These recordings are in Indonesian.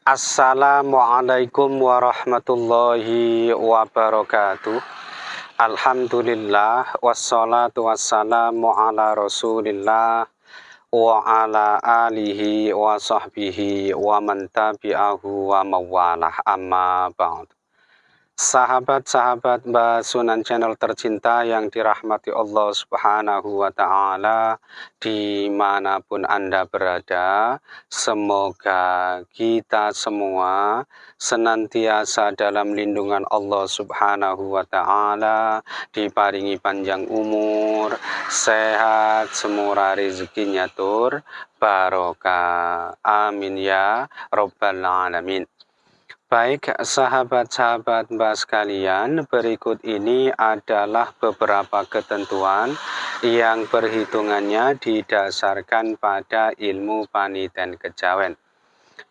Assalamualaikum warahmatullahi wabarakatuh. Alhamdulillah wassalatu wassalamu ala Rasulillah wa ala alihi wa sahbihi wa man tabi'ahu wa mawalah, amma ba'd. Sahabat-sahabat Mbak Sunan Channel tercinta yang dirahmati Allah Subhanahu wa Ta'ala, dimanapun Anda berada, semoga kita semua senantiasa dalam lindungan Allah Subhanahu wa Ta'ala, diparingi panjang umur, sehat, semurah rezekinya tur, barokah. Amin ya Rabbal Alamin. Baik, sahabat-sahabat Mbak sekalian, berikut ini adalah beberapa ketentuan yang perhitungannya didasarkan pada ilmu paniten kejawen.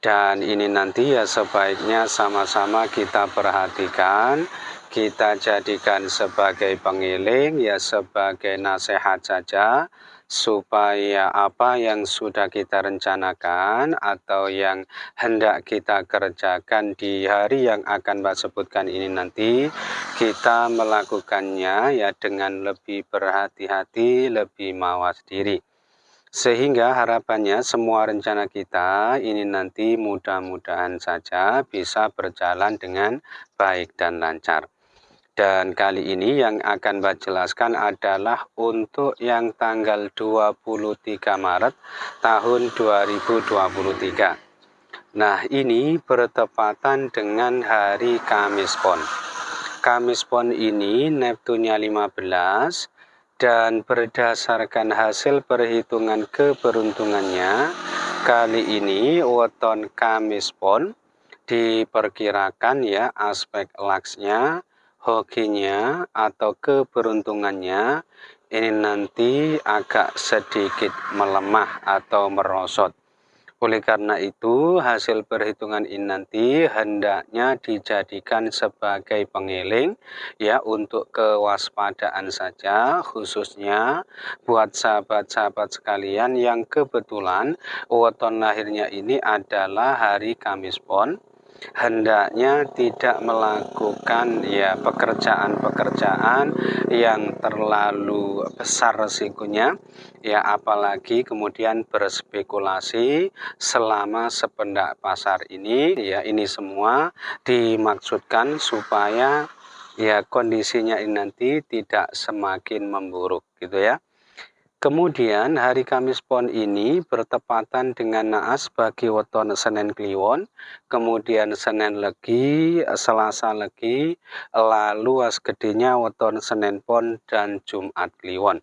Dan ini nanti ya sebaiknya sama-sama kita perhatikan, kita jadikan sebagai pengiling, ya sebagai nasihat saja, supaya apa yang sudah kita rencanakan atau yang hendak kita kerjakan di hari yang akan Mbak sebutkan ini nanti, kita melakukannya ya dengan lebih berhati-hati, lebih mawas diri. Sehingga harapannya semua rencana kita ini nanti mudah-mudahan saja bisa berjalan dengan baik dan lancar. Dan kali ini yang akan Mbak jelaskan adalah untuk yang tanggal 23 Maret tahun 2023. Nah, ini bertepatan dengan hari Kamis Pon. Kamis Pon ini Neptunnya 15, dan berdasarkan hasil perhitungan keberuntungannya, kali ini weton Kamis Pon diperkirakan ya aspek laksnya, hokinya atau keberuntungannya ini nanti agak sedikit melemah atau merosot. Oleh karena itu, hasil perhitungan ini nanti hendaknya dijadikan sebagai pengiling ya untuk kewaspadaan saja, khususnya buat sahabat-sahabat sekalian yang kebetulan weton lahirnya ini adalah hari Kamis Pon. Hendaknya tidak melakukan ya pekerjaan-pekerjaan yang terlalu besar resikonya, ya apalagi kemudian berspekulasi selama sependak pasar ini, ya ini semua dimaksudkan supaya ya kondisinya ini nanti tidak semakin memburuk gitu ya. Kemudian hari Kamis Pon ini bertepatan dengan naas bagi weton Senin Kliwon, kemudian Senin Legi, Selasa Legi, lalu gedenya weton Senin Pon dan Jumat Kliwon.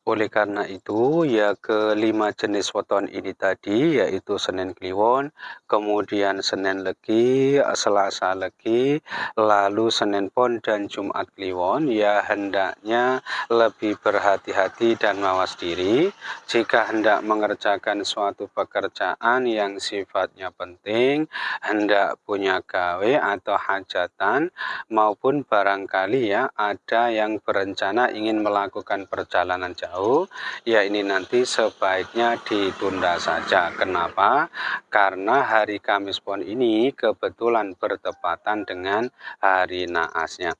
Oleh karena itu, ya kelima jenis weton ini tadi, yaitu Senin Kliwon, kemudian Senin Legi, Selasa Legi, lalu Senin Pon dan Jumat Kliwon, ya hendaknya lebih berhati-hati dan mawas diri jika hendak mengerjakan suatu pekerjaan yang sifatnya penting, hendak punya gawe atau hajatan, maupun barangkali ya ada yang berencana ingin melakukan perjalanan jauh, ya ini nanti sebaiknya ditunda saja. Kenapa? Karena hari Kamis Pon ini kebetulan bertepatan dengan hari naasnya.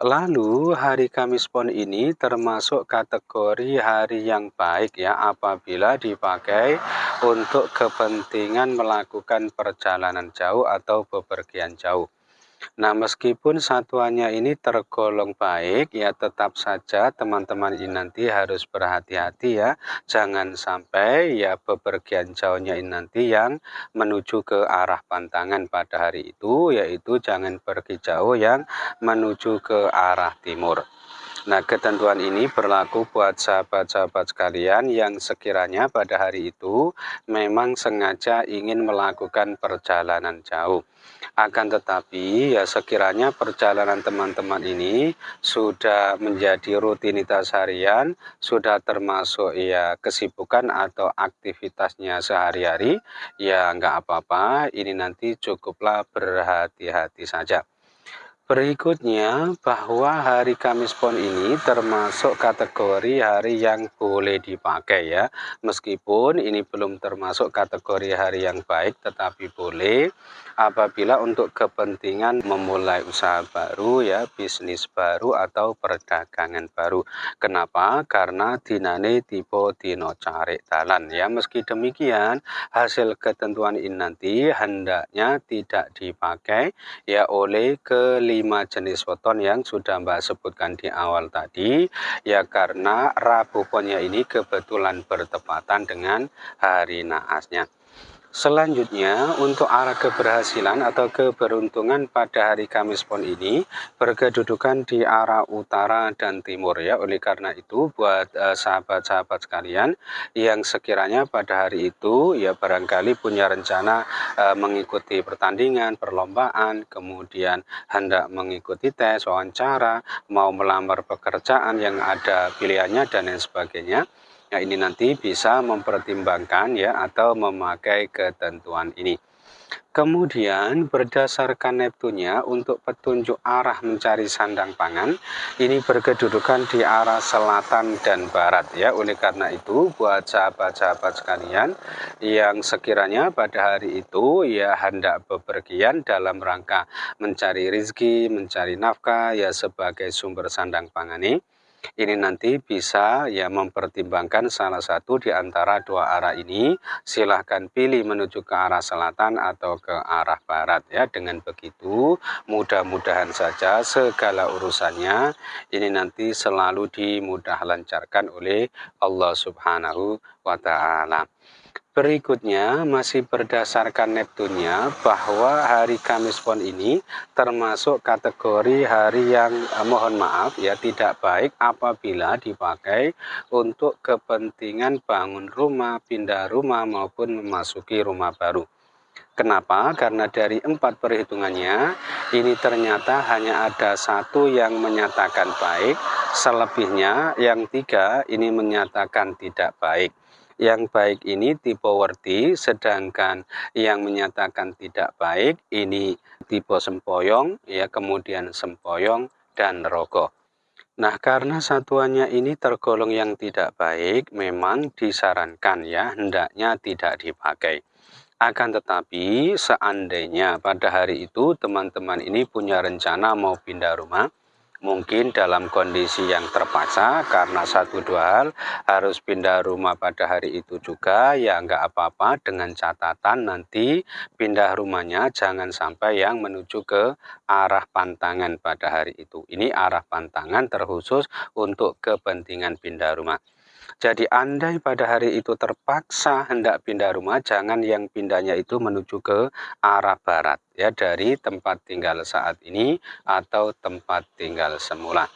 Lalu hari Kamis Pon ini termasuk kategori hari yang baik ya apabila dipakai untuk kepentingan melakukan perjalanan jauh atau bepergian jauh. Nah, meskipun satuannya ini tergolong baik, ya tetap saja teman-teman ini nanti harus berhati-hati ya. Jangan sampai ya bepergian jauhnya ini nanti yang menuju ke arah pantangan pada hari itu, yaitu jangan pergi jauh yang menuju ke arah timur. Nah, ketentuan ini berlaku buat sahabat-sahabat sekalian yang sekiranya pada hari itu memang sengaja ingin melakukan perjalanan jauh. Akan tetapi, ya sekiranya perjalanan teman-teman ini sudah menjadi rutinitas harian, sudah termasuk ya kesibukan atau aktivitasnya sehari-hari, ya nggak apa-apa, ini nanti cukuplah berhati-hati saja. Berikutnya, bahwa hari Kamis Pon ini termasuk kategori hari yang boleh dipakai ya. Meskipun ini belum termasuk kategori hari yang baik, tetapi boleh apabila untuk kepentingan memulai usaha baru ya, bisnis baru atau perdagangan baru. Kenapa? Karena dinane tipe dino cari dalan ya. Meski demikian, hasil ketentuan ini nanti hendaknya tidak dipakai ya oleh kelima jenis weton yang sudah Mbak sebutkan di awal tadi ya, karena Rabu Ponnya ini kebetulan bertepatan dengan hari naasnya. Selanjutnya, untuk arah keberhasilan atau keberuntungan pada hari Kamis Pon ini berkedudukan di arah utara dan timur ya. Oleh karena itu, buat sahabat-sahabat sekalian yang sekiranya pada hari itu ya barangkali punya rencana mengikuti pertandingan, perlombaan, kemudian hendak mengikuti tes, wawancara, mau melamar pekerjaan yang ada pilihannya dan lain sebagainya. Nah, ini nanti bisa mempertimbangkan ya atau memakai ketentuan ini. Kemudian berdasarkan Neptunnya untuk petunjuk arah mencari sandang pangan ini berkedudukan di arah selatan dan barat ya. Oleh karena itu buat sahabat-sahabat sekalian yang sekiranya pada hari itu ya hendak bepergian dalam rangka mencari rezeki, mencari nafkah ya sebagai sumber sandang pangan ini nanti bisa ya mempertimbangkan salah satu di antara dua arah ini. Silahkan pilih menuju ke arah selatan atau ke arah barat ya. Dengan begitu mudah-mudahan saja segala urusannya ini nanti selalu dimudah lancarkan oleh Allah Subhanahu wa Ta'ala. Berikutnya masih berdasarkan Neptunnya bahwa hari Kamis Pon ini termasuk kategori hari yang mohon maaf ya tidak baik apabila dipakai untuk kepentingan bangun rumah, pindah rumah maupun memasuki rumah baru. Kenapa? Karena dari 4 perhitungannya ini ternyata hanya ada satu yang menyatakan baik, selebihnya yang 3 ini menyatakan tidak baik. Yang baik ini tipe worti, sedangkan yang menyatakan tidak baik ini tipe sempoyong, ya kemudian sempoyong dan rogo. Nah, karena satuannya ini tergolong yang tidak baik, memang disarankan ya hendaknya tidak dipakai. Akan tetapi seandainya pada hari itu teman-teman ini punya rencana mau pindah rumah, mungkin dalam kondisi yang terpaksa karena satu dua hal harus pindah rumah pada hari itu juga ya nggak apa-apa dengan catatan nanti pindah rumahnya jangan sampai yang menuju ke arah pantangan pada hari itu. Ini arah pantangan terkhusus untuk kepentingan pindah rumah. Jadi andai pada hari itu terpaksa hendak pindah rumah, jangan yang pindahnya itu menuju ke arah barat ya dari tempat tinggal saat ini atau tempat tinggal semula.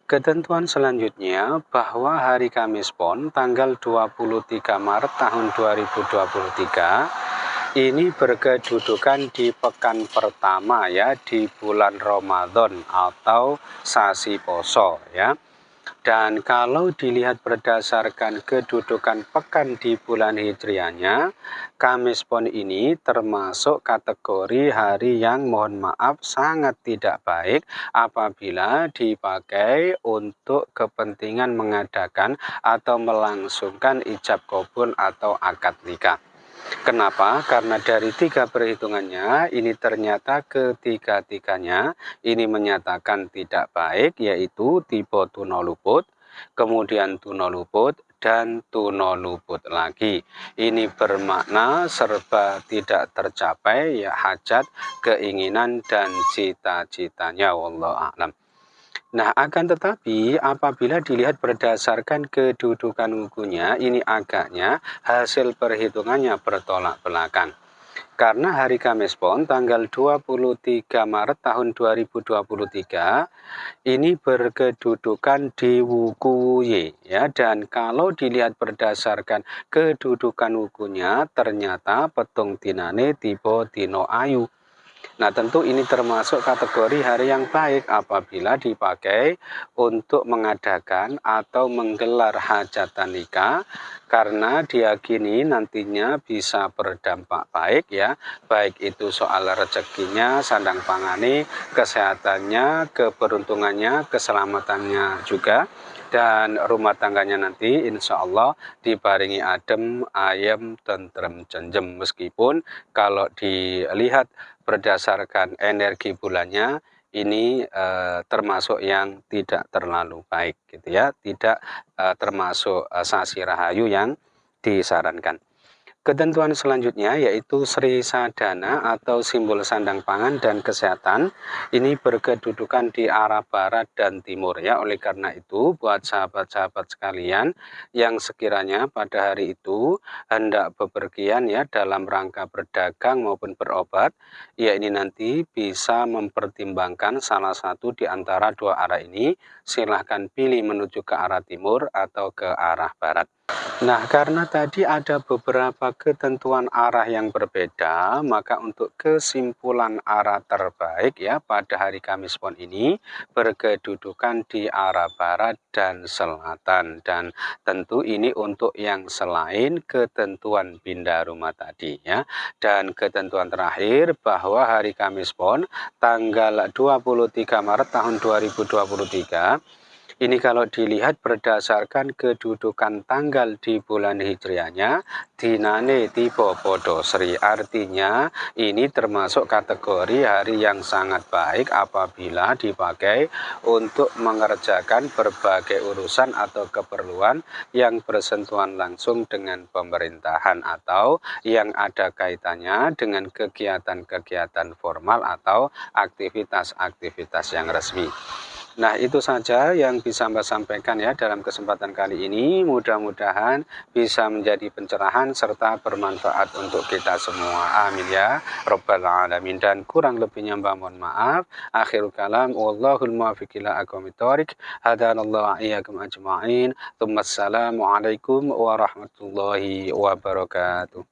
Ketentuan selanjutnya bahwa hari Kamis Pon tanggal 23 Maret tahun 2023 ini berkedudukan di pekan pertama ya di bulan Ramadan atau sasi poso ya. Dan kalau dilihat berdasarkan kedudukan pekan di bulan Hijriahnya, Kamis Pon ini termasuk kategori hari yang mohon maaf sangat tidak baik apabila dipakai untuk kepentingan mengadakan atau melangsungkan ijab kabul atau akad nikah. Kenapa? Karena dari 3 perhitungannya ini ternyata ketiga-tiganya ini menyatakan tidak baik yaitu tipe tuno luput, kemudian tuno luput dan tuno luput lagi. Ini bermakna serba tidak tercapai ya hajat, keinginan dan cita-citanya wallahu a'lam. Nah, akan tetapi apabila dilihat berdasarkan kedudukan wukunya, ini agaknya hasil perhitungannya bertolak belakang. Karena hari Kamis Pon tanggal 23 Maret tahun 2023 ini berkedudukan di wuku Y ya, dan kalau dilihat berdasarkan kedudukan wukunya ternyata petung dinane tipe dino ayu. Nah, tentu ini termasuk kategori hari yang baik apabila dipakai untuk mengadakan atau menggelar hajatan nikah karena diyakini nantinya bisa berdampak baik ya, baik itu soal rezekinya, sandang pangani, kesehatannya, keberuntungannya, keselamatannya juga. Dan rumah tangganya nanti insya Allah dibaringi adem, ayem, tentrem, jenjem. Meskipun kalau dilihat berdasarkan energi bulannya ini termasuk yang tidak terlalu baik gitu ya, tidak termasuk sasi rahayu yang disarankan. Ketentuan selanjutnya yaitu Sri Sadana atau simbol sandang pangan dan kesehatan. Ini berkedudukan di arah barat dan timur ya. Oleh karena itu buat sahabat-sahabat sekalian yang sekiranya pada hari itu hendak bepergian ya dalam rangka berdagang maupun berobat, ya ini nanti bisa mempertimbangkan salah satu di antara dua arah ini. Silahkan pilih menuju ke arah timur atau ke arah barat. Nah, karena tadi ada beberapa ketentuan arah yang berbeda, maka untuk kesimpulan arah terbaik ya pada hari Kamis Pon ini berkedudukan di arah barat dan selatan. Dan tentu ini untuk yang selain ketentuan pindah rumah tadi ya. Dan ketentuan terakhir bahwa hari Kamis Pon tanggal 23 Maret tahun 2023 ini kalau dilihat berdasarkan kedudukan tanggal di bulan hijriahnya, dinane tiba podo sri. Artinya ini termasuk kategori hari yang sangat baik apabila dipakai untuk mengerjakan berbagai urusan atau keperluan yang bersentuhan langsung dengan pemerintahan atau yang ada kaitannya dengan kegiatan-kegiatan formal atau aktivitas-aktivitas yang resmi. Nah, itu saja yang bisa Mbak sampaikan ya dalam kesempatan kali ini. Mudah-mudahan bisa menjadi pencerahan serta bermanfaat untuk kita semua. Amin ya Rabbal Alamin. Dan kurang lebihnya Mbak mohon maaf. Akhirul kalam. Wallahul muwaffiq ila aqwamit thoriq. Hadanallahu iyyakum ajma'in. Tsumma assalamu alaikum warahmatullahi wabarakatuh.